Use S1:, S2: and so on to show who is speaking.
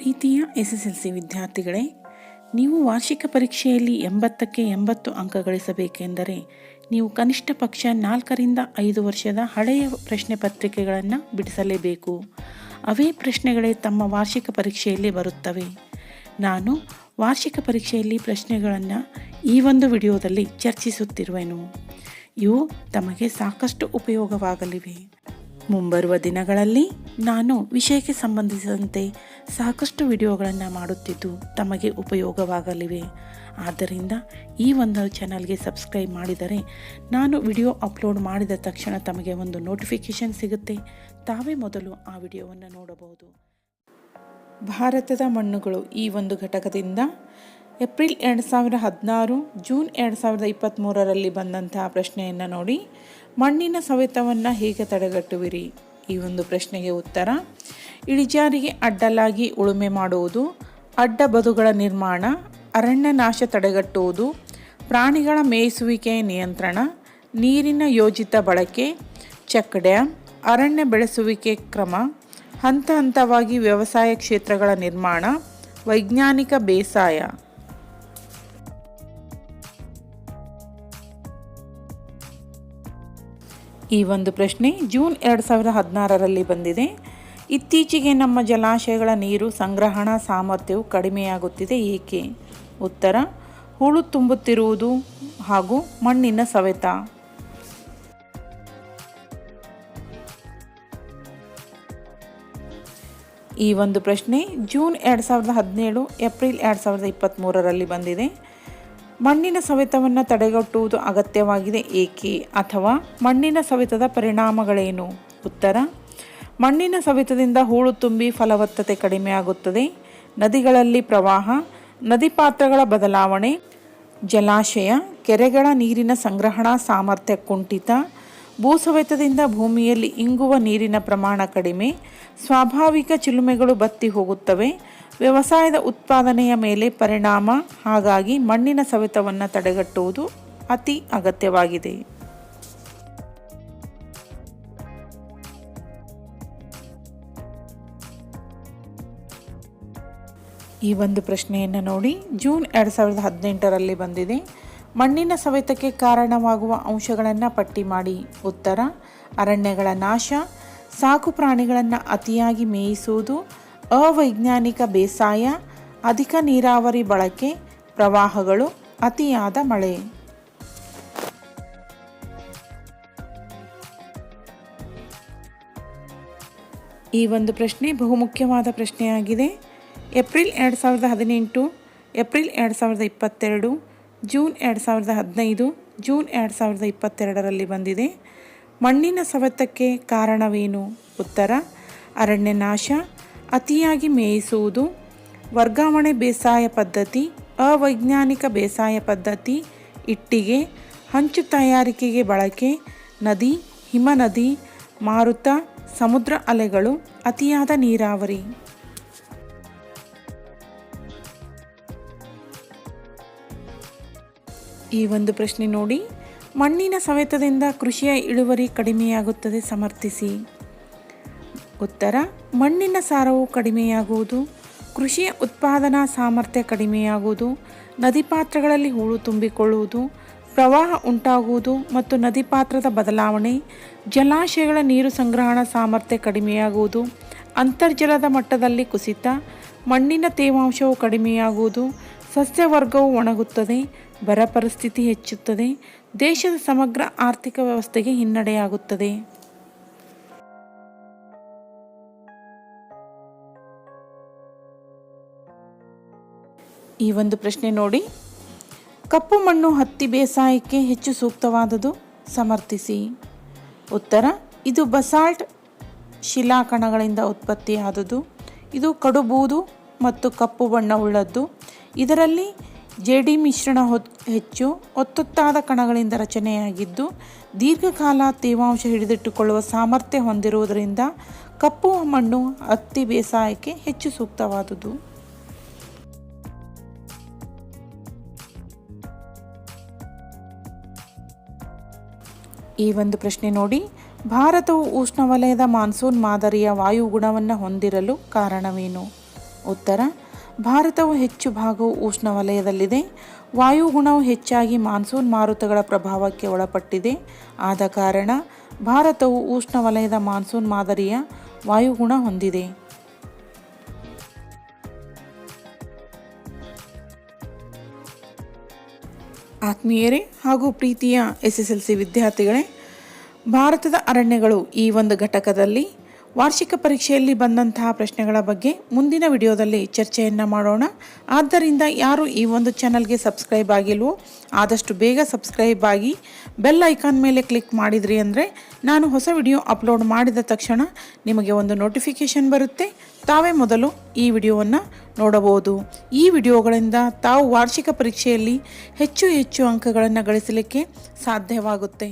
S1: ಪ್ರೀತಿಯ SSLC ವಿದ್ಯಾರ್ಥಿಗಳೇ, ನೀವು ವಾರ್ಷಿಕ ಪರೀಕ್ಷೆಯಲ್ಲಿ 80ಕ್ಕೆ 80 ಅಂಕ ಗಳಿಸಬೇಕೆಂದರೆ ನೀವು ಕನಿಷ್ಠ ಪಕ್ಷ 4ರಿಂದ 5 ವರ್ಷದ ಹಳೆಯ ಪ್ರಶ್ನೆ ಪತ್ರಿಕೆಗಳನ್ನು ಬಿಡಿಸಲೇಬೇಕು. ಅವೇ ಪ್ರಶ್ನೆಗಳೇ ತಮ್ಮ ವಾರ್ಷಿಕ ಪರೀಕ್ಷೆಯಲ್ಲಿ ಬರುತ್ತವೆ. ನಾನು ವಾರ್ಷಿಕ ಪರೀಕ್ಷೆಯಲ್ಲಿ ಪ್ರಶ್ನೆಗಳನ್ನು ಈ ಒಂದು ವಿಡಿಯೋದಲ್ಲಿ ಚರ್ಚಿಸುತ್ತಿರುವೆನು. ಇವು ತಮಗೆ ಸಾಕಷ್ಟು ಉಪಯೋಗವಾಗಲಿವೆ. ಮುಂಬರುವ ದಿನಗಳಲ್ಲಿ ನಾನು ವಿಷಯಕ್ಕೆ ಸಂಬಂಧಿಸಿದಂತೆ ಸಾಕಷ್ಟು ವಿಡಿಯೋಗಳನ್ನು ಮಾಡುತ್ತಿದ್ದು ತಮಗೆ ಉಪಯೋಗವಾಗಲಿವೆ. ಆದ್ದರಿಂದ ಈ ಒಂದು ಚಾನಲ್ಗೆ ಸಬ್ಸ್ಕ್ರೈಬ್ ಮಾಡಿದರೆ ನಾನು ವಿಡಿಯೋ ಅಪ್ಲೋಡ್ ಮಾಡಿದ ತಕ್ಷಣ ತಮಗೆ ಒಂದು ನೋಟಿಫಿಕೇಷನ್ ಸಿಗುತ್ತೆ. ತಾವೇ ಮೊದಲು ಆ ವಿಡಿಯೋವನ್ನು ನೋಡಬಹುದು. ಭಾರತದ ಮಣ್ಣುಗಳು ಈ ಒಂದು ಘಟಕದಿಂದ ಏಪ್ರಿಲ್ 2016, ಜೂನ್ 2023ರಲ್ಲಿ ಬಂದಂತಹ ಪ್ರಶ್ನೆಯನ್ನು ನೋಡಿ. ಮಣ್ಣಿನ ಸವೆತವನ್ನು ಹೇಗೆ ತಡೆಗಟ್ಟುವಿರಿ? ಈ ಒಂದು ಪ್ರಶ್ನೆಗೆ ಉತ್ತರ: ಇಳಿಜಾರಿಗೆ ಅಡ್ಡಲಾಗಿ ಉಳುಮೆ ಮಾಡುವುದು, ಅಡ್ಡ ಬದುಗಳ ನಿರ್ಮಾಣ, ಅರಣ್ಯ ನಾಶ ತಡೆಗಟ್ಟುವುದು, ಪ್ರಾಣಿಗಳ ಮೇಯಿಸುವಿಕೆ ನಿಯಂತ್ರಣ, ನೀರಿನ ಯೋಜಿತ ಬಳಕೆ, ಚೆಕ್ ಡ್ಯಾಮ್, ಅರಣ್ಯ ಬೆಳೆಸುವಿಕೆ ಕ್ರಮ, ಹಂತ ಹಂತವಾಗಿ ವ್ಯವಸಾಯ ಕ್ಷೇತ್ರಗಳ ನಿರ್ಮಾಣ, ವೈಜ್ಞಾನಿಕ ಬೇಸಾಯ. ಈ ಒಂದು ಪ್ರಶ್ನೆ ಜೂನ್ 2016ರಲ್ಲಿ ಬಂದಿದೆ. ಇತ್ತೀಚೆಗೆ ನಮ್ಮ ಜಲಾಶಯಗಳ ನೀರು ಸಂಗ್ರಹಣಾ ಸಾಮರ್ಥ್ಯವು ಕಡಿಮೆಯಾಗುತ್ತಿದೆ, ಏಕೆ? ಉತ್ತರ: ಹೂಳು ತುಂಬುತ್ತಿರುವುದು ಹಾಗೂ ಮಣ್ಣಿನ ಸವೆತ. ಈ ಒಂದು ಪ್ರಶ್ನೆ ಜೂನ್ 2017, ಏಪ್ರಿಲ್ 2023ರಲ್ಲಿ ಬಂದಿದೆ. ಮಣ್ಣಿನ ಸವೆತವನ್ನು ತಡೆಗಟ್ಟುವುದು ಅಗತ್ಯವಾಗಿದೆ, ಏಕೆ? ಅಥವಾ ಮಣ್ಣಿನ ಸವೆತದ ಪರಿಣಾಮಗಳೇನು? ಉತ್ತರ: ಮಣ್ಣಿನ ಸವೆತದಿಂದ ಹೂಳು ತುಂಬಿ ಫಲವತ್ತತೆ ಕಡಿಮೆಯಾಗುತ್ತದೆ. ನದಿಗಳಲ್ಲಿ ಪ್ರವಾಹ, ನದಿ ಪಾತ್ರಗಳ ಬದಲಾವಣೆ, ಜಲಾಶಯ, ಕೆರೆಗಳ ನೀರಿನ ಸಂಗ್ರಹಣಾ ಸಾಮರ್ಥ್ಯ ಕುಂಠಿತ, ಭೂಸವೆತದಿಂದ ಭೂಮಿಯಲ್ಲಿ ಇಂಗುವ ನೀರಿನ ಪ್ರಮಾಣ ಕಡಿಮೆ, ಸ್ವಾಭಾವಿಕ ಚಿಲುಮೆಗಳು ಬತ್ತಿ ಹೋಗುತ್ತವೆ, ವ್ಯವಸಾಯದ ಉತ್ಪಾದನೆಯ ಮೇಲೆ ಪರಿಣಾಮ. ಹಾಗಾಗಿ ಮಣ್ಣಿನ ಸವೆತವನ್ನು ತಡೆಗಟ್ಟುವುದು ಅತಿ ಅಗತ್ಯವಾಗಿದೆ. ಈ ಒಂದು ಪ್ರಶ್ನೆಯನ್ನು ನೋಡಿ. ಜೂನ್ 2018ರಲ್ಲಿ ಬಂದಿದೆ. ಮಣ್ಣಿನ ಸವೆತಕ್ಕೆ ಕಾರಣವಾಗುವ ಅಂಶಗಳನ್ನು ಪಟ್ಟಿ ಮಾಡಿ. ಉತ್ತರ: ಅರಣ್ಯಗಳ ನಾಶ, ಸಾಕು ಪ್ರಾಣಿಗಳನ್ನು ಅತಿಯಾಗಿ ಮೇಯಿಸುವುದು, ಅವೈಜ್ಞಾನಿಕ ಬೇಸಾಯ, ಅಧಿಕ ನೀರಾವರಿ ಬಳಕೆ, ಪ್ರವಾಹಗಳು, ಅತಿಯಾದ ಮಳೆ. ಈ ಒಂದು ಪ್ರಶ್ನೆ ಬಹುಮುಖ್ಯವಾದ ಪ್ರಶ್ನೆಯಾಗಿದೆ. ಏಪ್ರಿಲ್ 2018, ಏಪ್ರಿಲ್ 2022, ಜೂನ್ 2015, ಜೂನ್ 2022ರಲ್ಲಿ ಬಂದಿದೆ. ಮಣ್ಣಿನ ಸವೆತಕ್ಕೆ ಕಾರಣವೇನು? ಉತ್ತರ: ಅರಣ್ಯ ನಾಶ, ಅತಿಯಾಗಿ ಮೇಯಿಸುವುದು, ವರ್ಗಾವಣೆ ಬೇಸಾಯ ಪದ್ಧತಿ, ಅವೈಜ್ಞಾನಿಕ ಬೇಸಾಯ ಪದ್ಧತಿ, ಇಟ್ಟಿಗೆ, ಹಂಚು ತಯಾರಿಕೆಗೆ ಬಳಕೆ, ನದಿ, ಹಿಮನದಿ, ಮಾರುತ, ಸಮುದ್ರ ಅಲೆಗಳು, ಅತಿಯಾದ ನೀರಾವರಿ. ಈ ಒಂದು ಪ್ರಶ್ನೆ ನೋಡಿ. ಮಣ್ಣಿನ ಸವೆತದಿಂದ ಕೃಷಿಯ ಇಳುವರಿ ಕಡಿಮೆಯಾಗುತ್ತದೆ, ಸಮರ್ಥಿಸಿ. ಉತ್ತರ: ಮಣ್ಣಿನ ಸಾರವು ಕಡಿಮೆಯಾಗುವುದು, ಕೃಷಿಯ ಉತ್ಪಾದನಾ ಸಾಮರ್ಥ್ಯ ಕಡಿಮೆಯಾಗುವುದು, ನದಿ ಪಾತ್ರಗಳಲ್ಲಿ ಹೂಳು ತುಂಬಿಕೊಳ್ಳುವುದು, ಪ್ರವಾಹ ಉಂಟಾಗುವುದು ಮತ್ತು ನದಿ ಪಾತ್ರದ ಬದಲಾವಣೆ, ಜಲಾಶಯಗಳ ನೀರು ಸಂಗ್ರಹಣಾ ಸಾಮರ್ಥ್ಯ ಕಡಿಮೆಯಾಗುವುದು, ಅಂತರ್ಜಲದ ಮಟ್ಟದಲ್ಲಿ ಕುಸಿತ, ಮಣ್ಣಿನ ತೇವಾಂಶವು ಕಡಿಮೆಯಾಗುವುದು, ಸಸ್ಯವರ್ಗವು ಒಣಗುತ್ತದೆ, ಬರ ಪರಿಸ್ಥಿತಿ ಹೆಚ್ಚುತ್ತದೆ, ದೇಶದ ಸಮಗ್ರ ಆರ್ಥಿಕ ವ್ಯವಸ್ಥೆಗೆ ಹಿನ್ನಡೆಯಾಗುತ್ತದೆ. ಈ ಒಂದು ಪ್ರಶ್ನೆ ನೋಡಿ. ಕಪ್ಪು ಮಣ್ಣು ಹತ್ತಿ ಬೇಸಾಯಕ್ಕೆ ಹೆಚ್ಚು ಸೂಕ್ತವಾದುದು, ಸಮರ್ಥಿಸಿ. ಉತ್ತರ: ಇದು ಬಸಾಲ್ಟ್ ಶಿಲಾಕಣಗಳಿಂದ ಉತ್ಪತ್ತಿಯಾದುದು. ಇದು ಕಡುಬೂದು ಮತ್ತು ಕಪ್ಪು ಬಣ್ಣವುಳ್ಳದ್ದು. ಇದರಲ್ಲಿ ಜೇಡಿ ಮಿಶ್ರಣ ಹೆಚ್ಚು ಒತ್ತೊತ್ತಾದ ಕಣಗಳಿಂದ ರಚನೆಯಾಗಿದ್ದು ದೀರ್ಘಕಾಲ ತೇವಾಂಶ ಹಿಡಿದಿಟ್ಟುಕೊಳ್ಳುವ ಸಾಮರ್ಥ್ಯ ಹೊಂದಿರುವುದರಿಂದ ಕಪ್ಪು ಮಣ್ಣು ಹತ್ತಿ ಬೇಸಾಯಕ್ಕೆ ಹೆಚ್ಚು ಸೂಕ್ತವಾದುದು. ಈ ಒಂದು ಪ್ರಶ್ನೆ ನೋಡಿ. ಭಾರತವು ಉಷ್ಣವಲಯದ ಮಾನ್ಸೂನ್ ಮಾದರಿಯ ವಾಯುಗುಣವನ್ನು ಹೊಂದಿರಲು ಕಾರಣವೇನು? ಉತ್ತರ: ಭಾರತವು ಹೆಚ್ಚು ಭಾಗವು ಉಷ್ಣವಲಯದಲ್ಲಿದೆ. ವಾಯುಗುಣವು ಹೆಚ್ಚಾಗಿ ಮಾನ್ಸೂನ್ ಮಾರುತಗಳ ಪ್ರಭಾವಕ್ಕೆ ಒಳಪಟ್ಟಿದೆ. ಆದ ಕಾರಣ ಭಾರತವು ಉಷ್ಣವಲಯದ ಮಾನ್ಸೂನ್ ಮಾದರಿಯ ವಾಯುಗುಣ ಹೊಂದಿದೆ. ಆತ್ಮೀಯರೇ ಹಾಗೂ ಪ್ರೀತಿಯ SSLC ವಿದ್ಯಾರ್ಥಿಗಳೇ, ಭಾರತದ ಅರಣ್ಯಗಳು ಈ ಒಂದು ಘಟಕದಲ್ಲಿ ವಾರ್ಷಿಕ ಪರೀಕ್ಷೆಯಲ್ಲಿ ಬಂದಂತಹ ಪ್ರಶ್ನೆಗಳ ಬಗ್ಗೆ ಮುಂದಿನ ವಿಡಿಯೋದಲ್ಲಿ ಚರ್ಚೆಯನ್ನು ಮಾಡೋಣ. ಆದ್ದರಿಂದ ಯಾರು ಈ ಒಂದು ಚಾನಲ್ಗೆ ಸಬ್ಸ್ಕ್ರೈಬ್ ಆಗಿಲ್ವೋ ಆದಷ್ಟು ಬೇಗ ಸಬ್ಸ್ಕ್ರೈಬ್ ಆಗಿ ಬೆಲ್ ಐಕಾನ್ ಮೇಲೆ ಕ್ಲಿಕ್ ಮಾಡಿದ್ರಿ ಅಂದರೆ ನಾನು ಹೊಸ ವಿಡಿಯೋ ಅಪ್ಲೋಡ್ ಮಾಡಿದ ತಕ್ಷಣ ನಿಮಗೆ ಒಂದು ನೋಟಿಫಿಕೇಷನ್ ಬರುತ್ತೆ. ತಾವೇ ಮೊದಲು ಈ ವಿಡಿಯೋವನ್ನು ನೋಡಬಹುದು. ಈ ವಿಡಿಯೋಗಳಿಂದ ತಾವು ವಾರ್ಷಿಕ ಪರೀಕ್ಷೆಯಲ್ಲಿ ಹೆಚ್ಚು ಅಂಕಗಳನ್ನು ಗಳಿಸಲಿಕ್ಕೆ ಸಾಧ್ಯವಾಗುತ್ತೆ.